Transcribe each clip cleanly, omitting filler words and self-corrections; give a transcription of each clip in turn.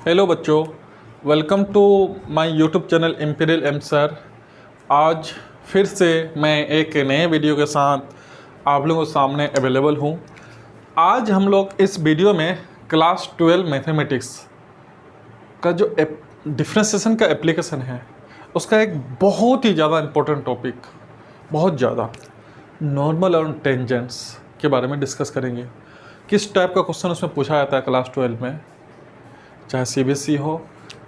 Hello बच्चों, welcome to my YouTube channel Imperial M sir. आज फिर से मैं एक नए वीडियो के साथ आप लोगों के सामने अवेलेबल हूँ। आज हम लोग इस वीडियो में क्लास 12 मैथमेटिक्स का जो डिफ्रेंसिएशन का एप्लीकेशन है उसका एक बहुत ही ज़्यादा इम्पोर्टेंट टॉपिक, बहुत ज़्यादा नॉर्मल और टेंजेंट्स के बारे में डिस्कस करेंगे। किस टाइप का क्वेश्चन उसमें पूछा जाता है क्लास 12 में, चाहे CBSE हो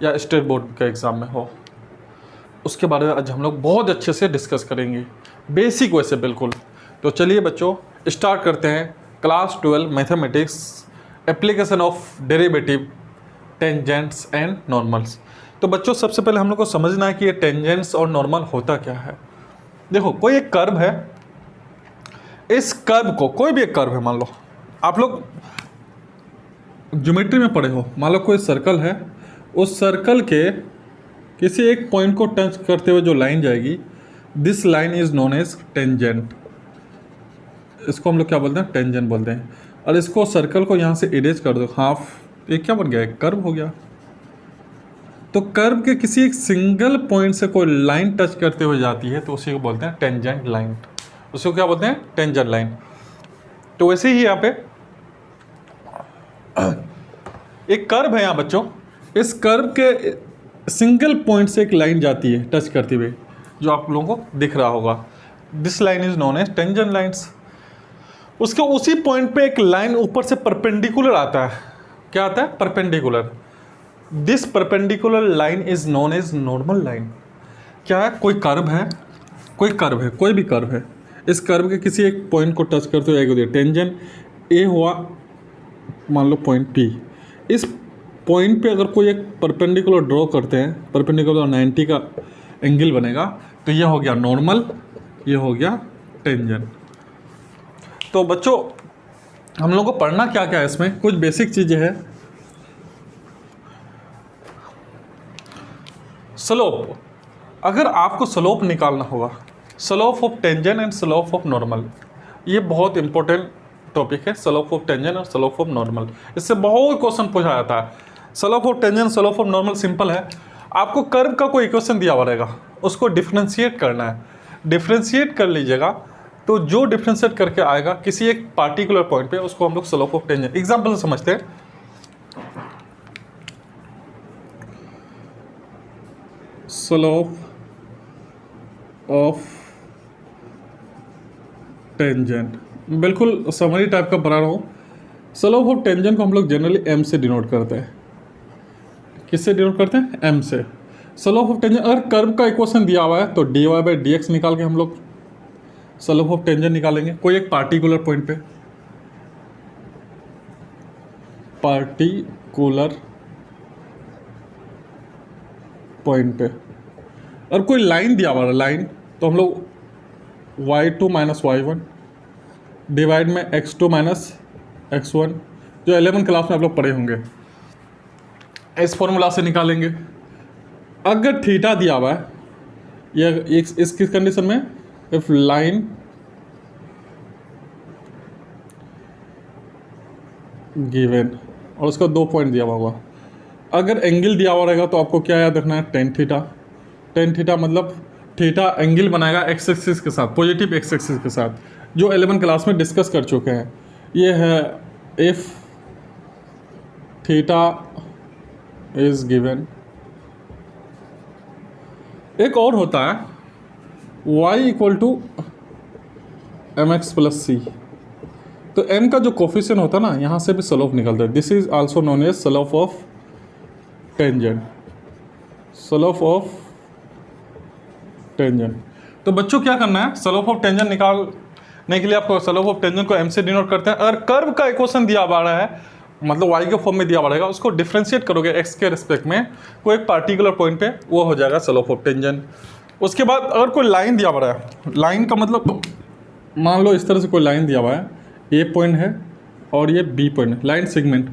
या स्टेट बोर्ड के एग्ज़ाम में हो, उसके बारे में आज हम लोग बहुत अच्छे से डिस्कस करेंगे, बेसिक वैसे बिल्कुल। तो चलिए बच्चों स्टार्ट करते हैं class 12 mathematics application of derivative, tangents and normals. तो बच्चों सबसे पहले हम लोग को समझना है कि ये टेंजेंट्स और नॉर्मल होता क्या है। देखो, कोई एक कर्व है, इस कर्व को, कोई भी एक कर्व है, मान लो आप लोग ज्योमेट्री में पढ़े हो, मान लो कोई सर्कल है, उस सर्कल के किसी एक पॉइंट को टच करते हुए जो लाइन जाएगी, this line is known as tangent. इसको हम लोग क्या बोलते हैं? टेंजेंट बोलते हैं। और इसको सर्कल को यहाँ से इरेज कर दो, हाफ, ये क्या बन गया? एक कर्व हो गया। तो कर्व के किसी एक सिंगल पॉइंट से कोई लाइन टच करते हुए जाती है तो उसी को बोलते हैं टेंजेंट लाइन। उसको क्या बोलते हैं? Tangent line. तो वैसे ही यहाँ पे एक कर्व है यहाँ बच्चों, इस कर्व के सिंगल पॉइंट से एक लाइन जाती है टच करते हुए, जो आप लोगों को दिख रहा होगा। This line is known as tangent lines. उसके उसी पॉइंट पे एक लाइन ऊपर से परपेंडिकुलर आता है। क्या आता है? Perpendicular. This perpendicular line is known as normal line. क्या है? कोई कर्व है, कोई कर्व है, कोई भी कर्व है, इस कर्व के किसी एक पॉइंट को टच करते हुए टेंजेंट ए हुआ, मान लो पॉइंट P। इस पॉइंट पे अगर कोई एक परपेंडिकुलर ड्रॉ करते हैं, परपेंडिकुलर 90 का एंगल बनेगा, तो ये हो गया नॉर्मल, ये हो गया टेंजेंट। तो बच्चों हम लोग को पढ़ना क्या क्या है, इसमें कुछ बेसिक चीज़ें हैं। स्लोप, अगर आपको स्लोप निकालना होगा, slope of tangent and slope of normal, ये बहुत इंपॉर्टेंट टॉपिक है। स्लोप ऑफ टेंजेंट और स्लोप ऑफ नॉर्मल, इससे बहुत क्वेश्चन पूछा जाता है। Slope of tangent, slope of normal simple है। आपको कर्व का कोई इक्वेशन दिया हुआ रहेगा, उसको डिफरेंशिएट करना है। डिफरेंशिएट कर लीजिएगा तो जो डिफरेंशिएट करके आएगा किसी एक पार्टिकुलर पॉइंट पे, उसको हम लोग स्लोप ऑफ टेंजेंट, एग्जाम्पल से समझते हैं। स्लोप ऑफ टेंजेंट, बिल्कुल समरी टाइप का बना रहा हूँ। स्लोप ऑफ टेंजेंट को हम लोग जनरली M से डिनोट करते हैं। किससे डिनोट करते हैं? M से। स्लोप ऑफ टेंजेंट, अगर कर्व का इक्वेशन दिया हुआ है तो dy/dx निकाल के हम लोग स्लोप ऑफ टेंजेंट निकालेंगे, कोई एक पार्टिकुलर पॉइंट पे, पार्टिकुलर पॉइंट पे। और कोई लाइन दिया हुआ है, लाइन, तो हम लोग y2 - y1 डिवाइड में x2 - x1, जो 11 क्लास में आप लोग पढ़े होंगे, इस फॉर्मूला से निकालेंगे। अगर थीटा दिया हुआ है, ये इस किस कंडीशन में? इफ लाइन गिवन, और उसका 2 पॉइंट दिया हुआ होगा। अगर एंगल दिया हुआ रहेगा तो आपको क्या याद रखना है? Tan theta. टेन थीटा मतलब थीटा एंगल बनाएगा एक्स एक्सिस के साथ, पॉजिटिव एक्स एक्सिस के साथ, जो 11 क्लास में डिस्कस कर चुके हैं। ये है इफ थीटा इज गिवन। एक और होता है y = mx + c। तो m का जो कोफिशिएंट होता है ना, यहाँ से भी स्लोप निकलता है। This is also known as slope of tangent, slope of tangent. तो बच्चों क्या करना है? स्लोप ऑफ टेंजेंट निकालने के लिए आपको स्लोप ऑफ टेंजेंट को M से डिनोट करते हैं। अगर कर्व का इक्वेशन दिया हुआ है, मतलब y के फॉर्म में दिया हुआ रहेगा, उसको डिफरेंशिएट करोगे x के रिस्पेक्ट में, कोई एक पार्टिकुलर पॉइंट पे, वो हो जाएगा स्लोप ऑफ टेंजेंट। उसके बाद अगर कोई लाइन दिया हुआ है, लाइन का मतलब मान लो इस तरह से कोई लाइन दिया हुआ है, A पॉइंट है और ये B पॉइंट है, लाइन सेगमेंट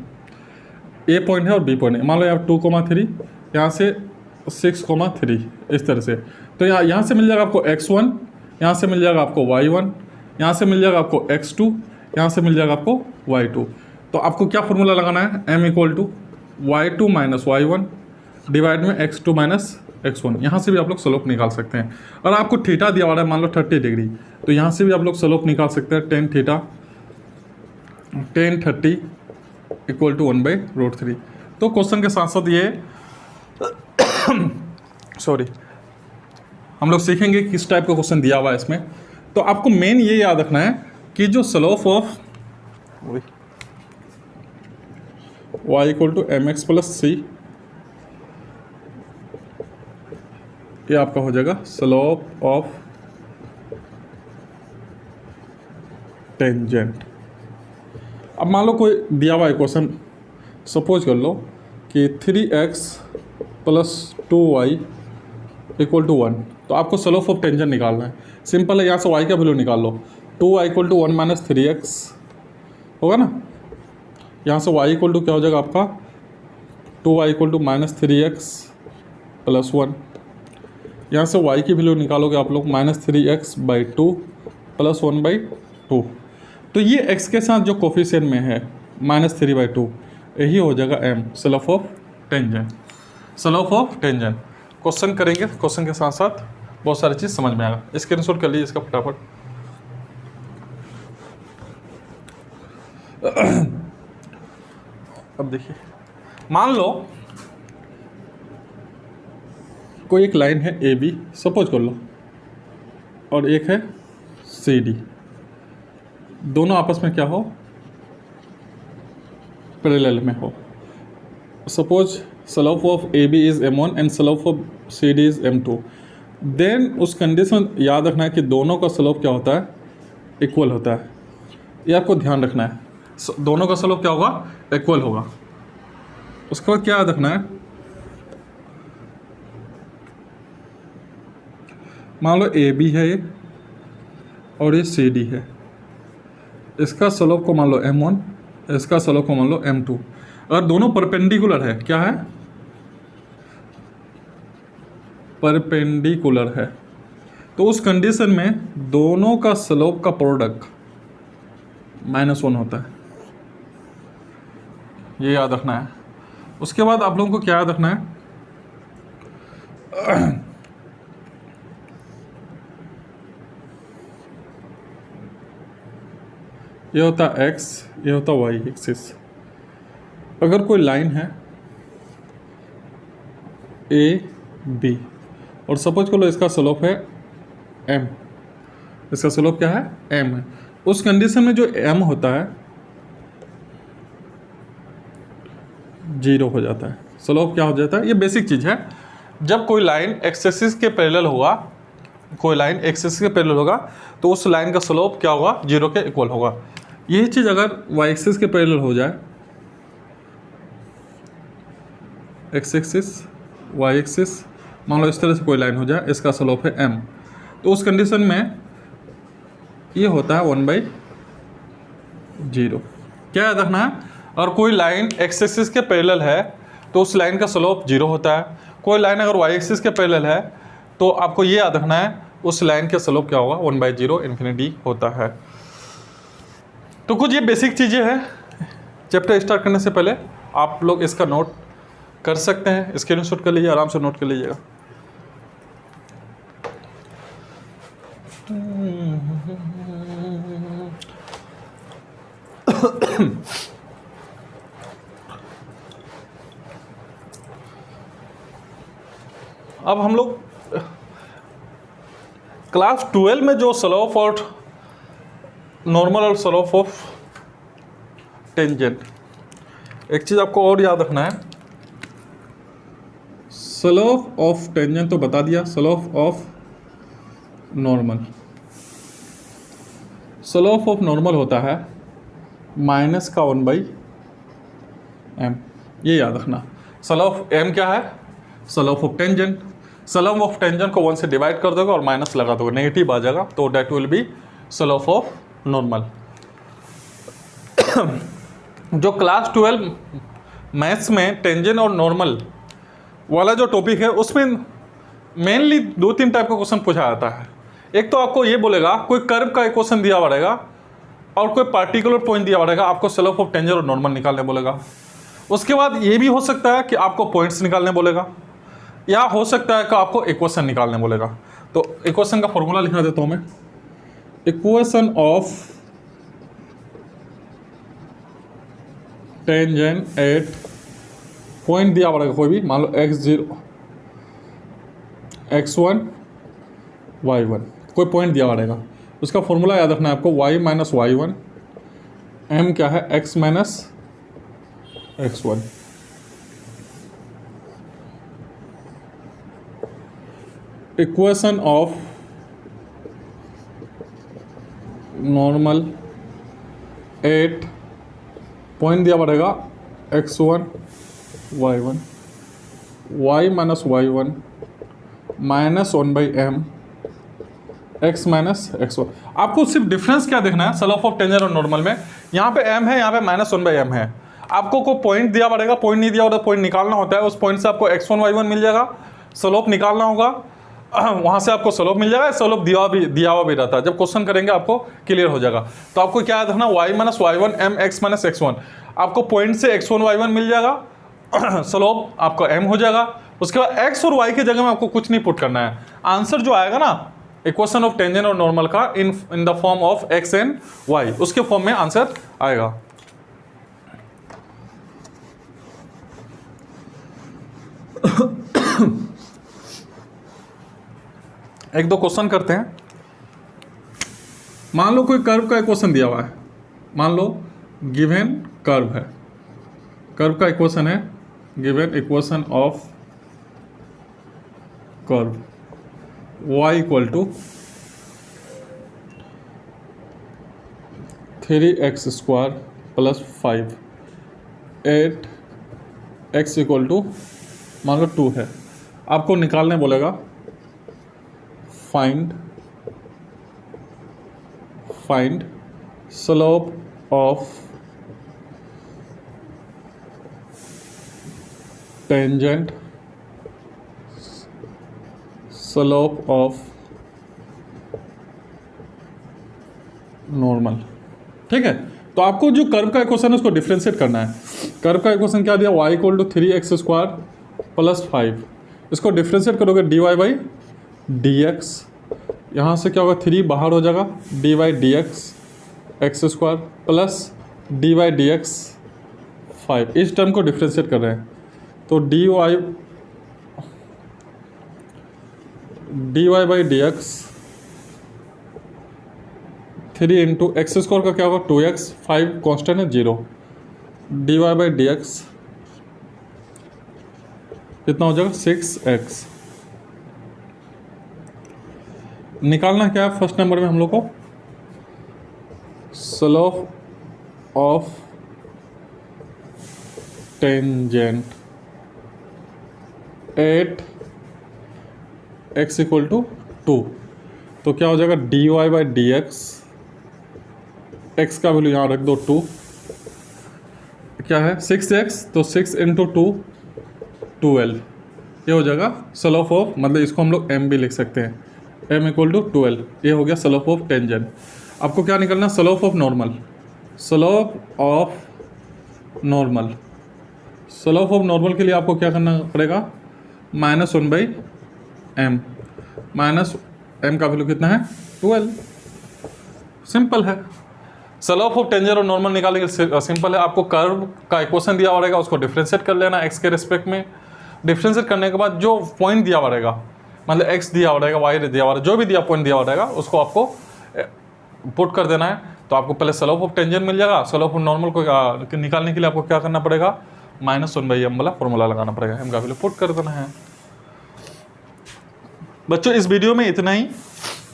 A पॉइंट है और B पॉइंट है। मान लो यहाँ 2,3, यहाँ से 6,3, इस तरह से। तो यहाँ से मिल जाएगा आपको x1, यहाँ से मिल जाएगा आपको y1, यहाँ से मिल जाएगा आपको x2, यहाँ से मिल जाएगा आपको y2। तो आपको क्या फॉर्मूला लगाना है? M = y2 minus y1 divide में x2 माइनस x1। यहाँ से भी आप लोग स्लोप निकाल सकते हैं। और आपको थीटा दिया हुआ है मान लो 30 डिग्री, तो यहाँ से भी आप लोग स्लोप निकाल सकते हैं tan theta tan 30 equal to 1/√3। तो क्वेश्चन के साथ साथ ये सॉरी हम लोग सीखेंगे किस टाइप का क्वेश्चन दिया हुआ है इसमें। तो आपको मेन ये याद रखना है कि जो slope of y equal to mx plus C, ये आपका हो जाएगा स्लोप ऑफ टेंजेंट। अब मान लो कोई दिया हुआ है क्वेश्चन, सपोज कर लो कि 3x plus 2y equal to 1, तो आपको स्लोप ऑफ टेंजेंट निकालना है। सिंपल है, यहाँ से y का वैल्यू निकाल लो। 2y equal to 1 minus 3x होगा ना। यहाँ से y इक्वल टू क्या हो जाएगा आपका 2y equal to minus 3x plus 1। यहाँ से y की वैल्यू निकालोगे आप लोग -3x/2 प्लस 1/2। तो ये x के साथ जो कोफिशिएंट में है -3/2, यही हो जाएगा m, slope of tangent. Slope of tangent question करेंगे, क्वेश्चन के साथ साथ बहुत सारी चीज़ समझ में आएगा। स्क्रीनशॉट कर लीजिए इसका फटाफट। अब देखिए, मान लो कोई एक लाइन है ए बी, सपोज कर लो, और एक है सी डी, दोनों आपस में क्या हो, पैरेलल में हो। Suppose slope of A B is m1 and slope of C D is m2। Then उस कंडीशन याद रखना है कि दोनों का स्लोप क्या होता है, इक्वल होता है। ये आपको ध्यान रखना है, दोनों का स्लोप क्या होगा, इक्वल होगा। उसके बाद क्या याद रखना है, मान लो ए बी है ये और ये सी डी है, इसका स्लोप को मान लो m1, इसका स्लोप को मान लो m2। अगर दोनों परपेंडिकुलर है, क्या है, परपेंडिकुलर है, तो उस कंडीशन में दोनों का स्लोप का प्रोडक्ट -1 होता है। ये याद रखना है। उसके बाद आप लोगों को क्या याद रखना है, ये होता है x, ये होता है y एक्सिस। अगर कोई लाइन है ए बी और सपोज कर लो इसका स्लोप है m, इसका स्लोप क्या है, m है, उस कंडीशन में जो m होता है 0 हो जाता है। स्लोप क्या हो जाता है, ये बेसिक चीज़ है। जब कोई लाइन एक्स एक्सिस के पैरेलल होगा, कोई लाइन एक्स एक्सिस के पैरेलल होगा, तो उस लाइन का स्लोप क्या होगा, 0 के इक्वल होगा। यही चीज़ अगर वाई एक्सिस के पैरेलल हो जाए, एक्स एक्सिस वाई एक्सिस, मान लो इस तरह से कोई लाइन हो जाए, इसका स्लोप है m, तो उस कंडीशन में ये होता है 1/0। क्या याद रखना है, और कोई लाइन एक्स एक्सिस के पैरेलल है तो उस लाइन का स्लोप 0 होता है। कोई लाइन अगर वाई एक्सिस के पैरेलल है तो आपको ये याद रखना है उस लाइन का स्लोप क्या होगा, 1/0 इन्फिनिटी होता है। तो कुछ ये बेसिक चीज़ें हैं। चैप्टर स्टार्ट करने से पहले आप लोग इसका नोट कर सकते हैं, स्क्रीनशॉट कर लीजिए, आराम से नोट कर लीजिएगा। अब हम लोग क्लास 12 में जो स्लोप और नॉर्मल और स्लोप ऑफ टेंजेंट, एक चीज़ आपको और याद रखना है, स्लोप ऑफ टेंजेंट तो बता दिया, slope of normal, slope of normal होता है माइनस का 1/m। ये याद रखना। स्लोप m क्या है, slope of tangent. Slope of tangent को 1 से डिवाइड कर दोगे और माइनस लगा दोगे, नेगेटिव आ जाएगा, तो that will be slope of normal. जो क्लास 12 मैथ्स में टेंजेंट और नॉर्मल वाला जो टॉपिक है, उसमें मेनली 2-3 टाइप का क्वेश्चन पूछा जाता है। एक तो आपको ये बोलेगा कोई कर्व का इक्वेशन दिया हुआ रहेगा और कोई पार्टिकुलर पॉइंट दिया हुआ रहेगा, आपको स्लोप ऑफ टेंजेंट और नॉर्मल निकालने बोलेगा। उसके बाद ये भी हो सकता है कि आपको पॉइंट्स निकालने बोलेगा, या हो सकता है कि आपको इक्वेशन निकालने बोलेगा। तो इक्वेशन का फॉर्मूला लिखा देता हूं मैं। Equation of tangent eight point दिया पड़ेगा कोई भी, मान लो x0 x1 y1, कोई पॉइंट दिया पड़ेगा। उसका फॉर्मूला याद रखना है आपको, y माइनस y1 m क्या है x minus x1। Equation of normal at point दिया पड़ेगा x1 y1 y minus y1 minus 1/m x minus x1। आपको सिर्फ डिफरेंस क्या देखना है स्लोप ऑफ टेंजेंट और नॉर्मल में, यहाँ पे m है, यहाँ पे माइनस 1/m है। आपको कोई पॉइंट दिया पड़ेगा, पॉइंट नहीं दिया होता, पॉइंट निकालना होता है। उस पॉइंट से आपको x1 y1 मिल जाएगा, स्लोप निकालना होगा, वहाँ से आपको स्लोप मिल जाएगा। स्लोप दिया हुआ भी रहता है, जब क्वेश्चन करेंगे आपको क्लियर हो जाएगा। तो आपको क्या याद रखना, y minus y1 m x minus x1। आपको पॉइंट से x1 y1 मिल जाएगा, स्लोप आपका m हो जाएगा। उसके बाद x और y की जगह में आपको कुछ नहीं पुट करना है। आंसर जो आएगा ना इक्वेशन ऑफ टेंजेंट और नॉर्मल का in the form of x and y, उसके फॉर्म में आंसर आएगा। एक दो क्वेश्चन करते हैं। मान लो कोई कर्व का इक्वेशन दिया हुआ है, मान लो गिवन कर्व है, कर्व का इक्वेशन है, given equation of curve y equal to 3x square plus 5 8x equal to मान लो 2 है। आपको निकालने बोलेगा find slope of tangent slope of normal. ठीक है, तो आपको जो कर्व का इक्वेशन है उसको डिफरेंशिएट करना है। कर्व का इक्वेशन क्या दिया, y equal to 3x square plus 5। इसको डिफरेंशिएट करोगे dy/dx, यहाँ से क्या होगा 3 बाहर हो जाएगा, dy/dx x square plus dy/dx 5। इस टर्म को डिफरेंशिएट कर रहे हैं, तो dy/dx 3 इंटू एक्स स्क्वायर का क्या होगा 2x, 5 कॉन्स्टेंट है 0, dy/dx कितना हो जाएगा 6x। निकालना क्या है फर्स्ट नंबर में हम लोग को, slope of tangent at x equal to 2। तो क्या हो जाएगा dy/dx, x का वैल्यू यहाँ रख दो 2, क्या है 6x, तो 6 इंटू 2 12, ये हो जाएगा स्लोप ऑफ, मतलब इसको हम लोग m भी लिख सकते हैं, m इक्वल टू 12। ये हो गया स्लोप ऑफ टेंजेंट। आपको क्या निकलना, slope of normal, slope of normal. Slope of normal के लिए आपको क्या करना पड़ेगा, -1/m, माइनस m का वैल्यू कितना है 12। सिंपल है। स्लोप ऑफ टेंजेंट और नॉर्मल निकालने के लिए सिंपल है, आपको कर्व का इक्वेशन दिया पड़ेगा, उसको डिफरेंशिएट कर लेना x के रिस्पेक्ट में। डिफरेंशिएट करने के बाद जो पॉइंट दिया पड़ेगा, मतलब x दिया पड़ेगा, y दिया पड़ेगा, जो भी दिया पॉइंट दिया पड़ेगा उसको आपको पुट कर देना है। तो आपको पहले स्लोप ऑफ टेंजेंट मिल जाएगा। स्लोप ऑफ नॉर्मल को निकालने के लिए आपको क्या करना पड़ेगा, -1/m वाला फॉर्मूला लगाना पड़ेगा, m का वैल्यू पुट कर देना है। बच्चों इस वीडियो में इतना ही।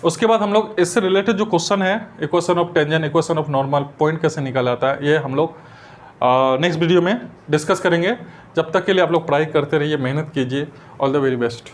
उसके बाद हम लोग इससे रिलेटेड जो क्वेश्चन है, equation of tangent, equation of normal, point कैसे निकाला जाता है, ये हम लोग नेक्स्ट वीडियो में डिस्कस करेंगे। जब तक के लिए आप लोग पढ़ाई करते रहिए, मेहनत कीजिए। All the very best.